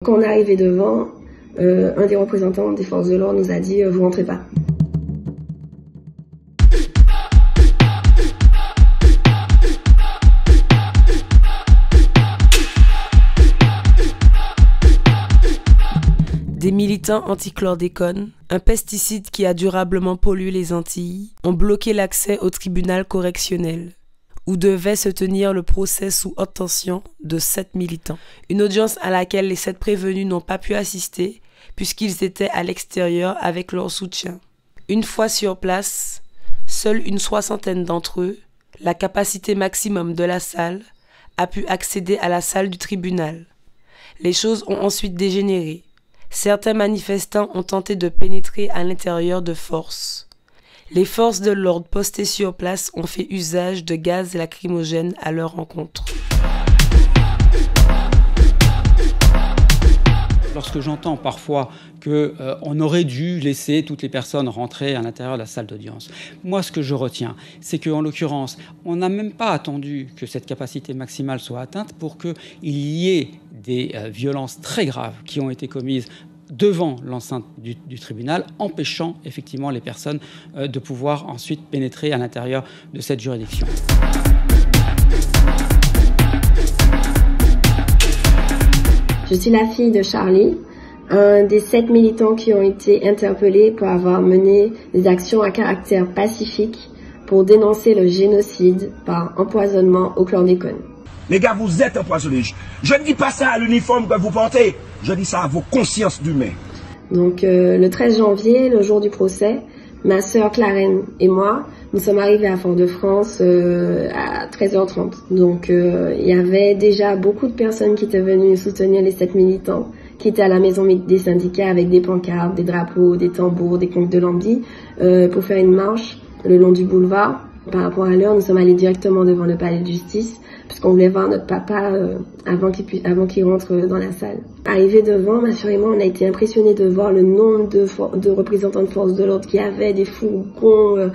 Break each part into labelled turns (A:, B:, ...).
A: Quand on est arrivé devant, un des représentants des forces de l'ordre nous a dit « vous rentrez pas ».
B: Des militants anti-chlordécone, un pesticide qui a durablement pollué les Antilles, ont bloqué l'accès au tribunal correctionnel, où devait se tenir le procès sous haute tension de 7 militants. Une audience à laquelle les 7 prévenus n'ont pas pu assister, puisqu'ils étaient à l'extérieur avec leur soutien. Une fois sur place, seule une 60aine d'entre eux, la capacité maximum de la salle, a pu accéder à la salle du tribunal. Les choses ont ensuite dégénéré. Certains manifestants ont tenté de pénétrer à l'intérieur de force. Les forces de l'ordre postées sur place ont fait usage de gaz lacrymogènes à leur encontre.
C: Lorsque j'entends parfois qu'on aurait dû laisser toutes les personnes rentrer à l'intérieur de la salle d'audience, moi ce que je retiens, c'est qu'en l'occurrence, on n'a même pas attendu que cette capacité maximale soit atteinte pour qu'il y ait des violences très graves qui ont été commises devant l'enceinte du tribunal, empêchant effectivement les personnes de pouvoir ensuite pénétrer à l'intérieur de cette juridiction.
A: Je suis la fille de Charlie, un des 7 militants qui ont été interpellés pour avoir mené des actions à caractère pacifique pour dénoncer le génocide par empoisonnement au chlordécone.
D: Les gars, vous êtes empoisonnés. Je ne dis pas ça à l'uniforme que vous portez, je dis ça à vos consciences d'humains.
A: Donc le 13 janvier, le jour du procès, ma sœur Clarène et moi, nous sommes arrivés à Fort-de-France à 13h30. Donc il y avait déjà beaucoup de personnes qui étaient venues soutenir les 7 militants, qui étaient à la maison des syndicats avec des pancartes, des drapeaux, des tambours, des conques de lambi, pour faire une marche le long du boulevard. Par rapport à l'heure, nous sommes allés directement devant le palais de justice, puisqu'on voulait voir notre papa avant qu'il rentre dans la salle. Arrivé devant, ma soeur et moi, on a été impressionnés de voir le nombre de représentants de forces de l'ordre qui avaient des fourgons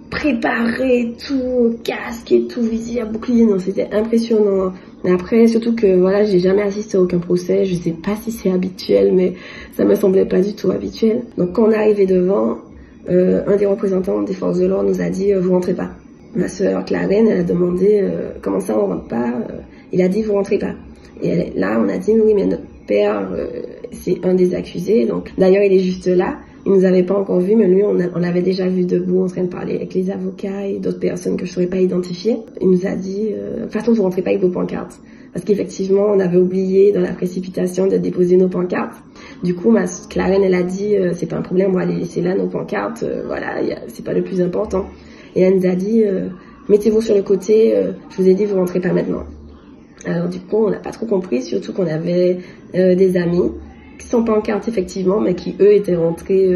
A: préparés, tout, casque et tout, visier à bouclier. Non, c'était impressionnant. Mais après, surtout que voilà, j'ai jamais assisté à aucun procès. Je sais pas si c'est habituel, mais ça me semblait pas du tout habituel. Donc quand on est arrivé devant, un des représentants des forces de l'ordre nous a dit vous rentrez pas. Ma sœur Clarène, elle a demandé comment ça on rentre pas. Il a dit vous rentrez pas. Et là on a dit oui mais notre père c'est un des accusés, donc d'ailleurs il est juste là. Il nous avait pas encore vu, mais lui on l'avait déjà vu debout en train de parler avec les avocats et d'autres personnes que je saurais pas identifier. Il nous a dit de toute façon vous rentrez pas avec vos pancartes. Parce qu'effectivement, on avait oublié dans la précipitation de déposer nos pancartes. Du coup, ma Clarène, elle a dit, c'est pas un problème, on va les laisser là, nos pancartes, voilà, c'est pas le plus important. Et elle nous a dit, mettez-vous sur le côté, je vous ai dit, vous rentrez pas maintenant. Alors du coup, on n'a pas trop compris, surtout qu'on avait des amis qui sont pancartes effectivement, mais qui eux étaient rentrés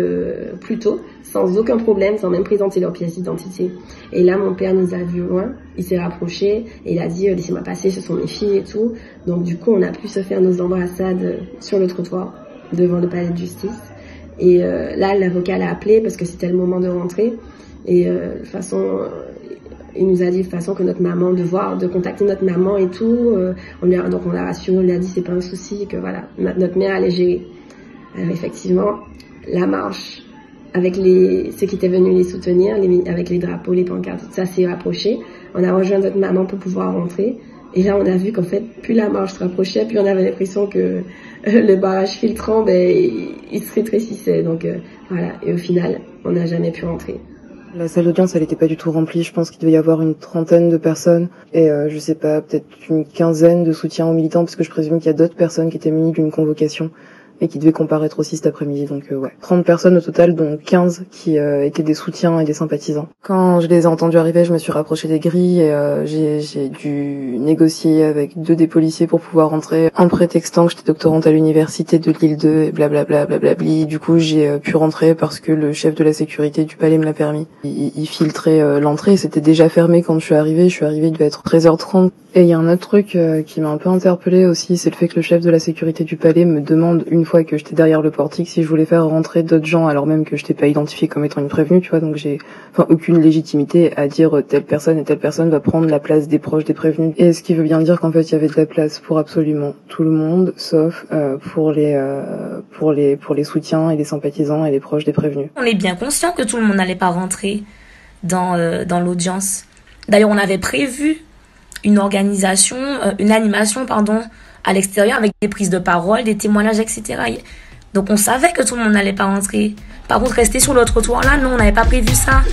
A: plus tôt, sans aucun problème, sans même présenter leur pièce d'identité. Et là, mon père nous a vus loin, il s'est rapproché et il a dit laissez-moi passer, ce sont mes filles et tout. Donc du coup, on a pu se faire nos embrassades sur le trottoir devant le palais de justice. Et là, l'avocat l'a appelé parce que c'était le moment de rentrer. Et de toute façon, il nous a dit de toute façon que notre maman, de contacter notre maman et tout. Donc on l'a rassuré, on lui a dit c'est pas un souci, que voilà, notre mère allait gérer. Alors effectivement, la marche avec ceux qui étaient venus les soutenir, avec les drapeaux, les pancartes, tout ça s'est rapproché. On a rejoint notre maman pour pouvoir rentrer. Et là, on a vu qu'en fait, plus la marche se rapprochait, plus on avait l'impression que le barrage filtrant, il se rétrécissait. Donc voilà, et au final, on n'a jamais pu rentrer.
E: La salle d'audience, elle était pas du tout remplie. Je pense qu'il devait y avoir une 30aine de personnes et je sais pas, peut-être une 15aine de soutiens aux militants, parce que je présume qu'il y a d'autres personnes qui étaient munies d'une convocation et qui devaient comparaître aussi cet après-midi. Donc ouais, 30 personnes au total, dont 15 qui étaient des soutiens et des sympathisants. Quand je les ai entendus arriver, je me suis rapprochée des grilles et j'ai dû négocier avec 2 des policiers pour pouvoir rentrer, en prétextant que j'étais doctorante à l'université de Lille 2 et blablabla, blablabli. Du coup, j'ai pu rentrer parce que le chef de la sécurité du palais me l'a permis. Il filtrait l'entrée, c'était déjà fermé quand je suis arrivée. Il devait être 13h30. Et il y a un autre truc qui m'a un peu interpellée aussi, c'est le fait que le chef de la sécurité du palais me demande une fois et que j'étais derrière le portique, si je voulais faire rentrer d'autres gens alors même que je n'étais pas identifiée comme étant une prévenue, tu vois, donc j'ai aucune légitimité à dire telle personne et telle personne va prendre la place des proches des prévenus. Et ce qui veut bien dire qu'en fait il y avait de la place pour absolument tout le monde, sauf pour les soutiens et les sympathisants et les proches des prévenus.
F: On est bien conscient que tout le monde n'allait pas rentrer dans l'audience. D'ailleurs, on avait prévu une animation, à l'extérieur avec des prises de parole, des témoignages, etc. Donc on savait que tout le monde n'allait pas rentrer. Par contre, rester sur le trottoir là, non, on n'avait pas prévu ça.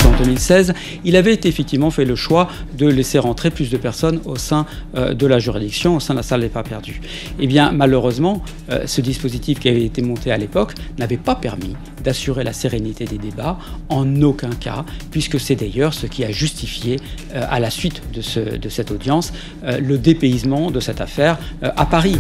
C: En 2016, il avait effectivement fait le choix de laisser rentrer plus de personnes au sein de la juridiction, au sein de la salle des pas perdus. Eh bien, malheureusement, ce dispositif qui avait été monté à l'époque n'avait pas permis d'assurer la sérénité des débats en aucun cas, puisque c'est d'ailleurs ce qui a justifié, à la suite de cette audience, le dépaysement de cette affaire à Paris.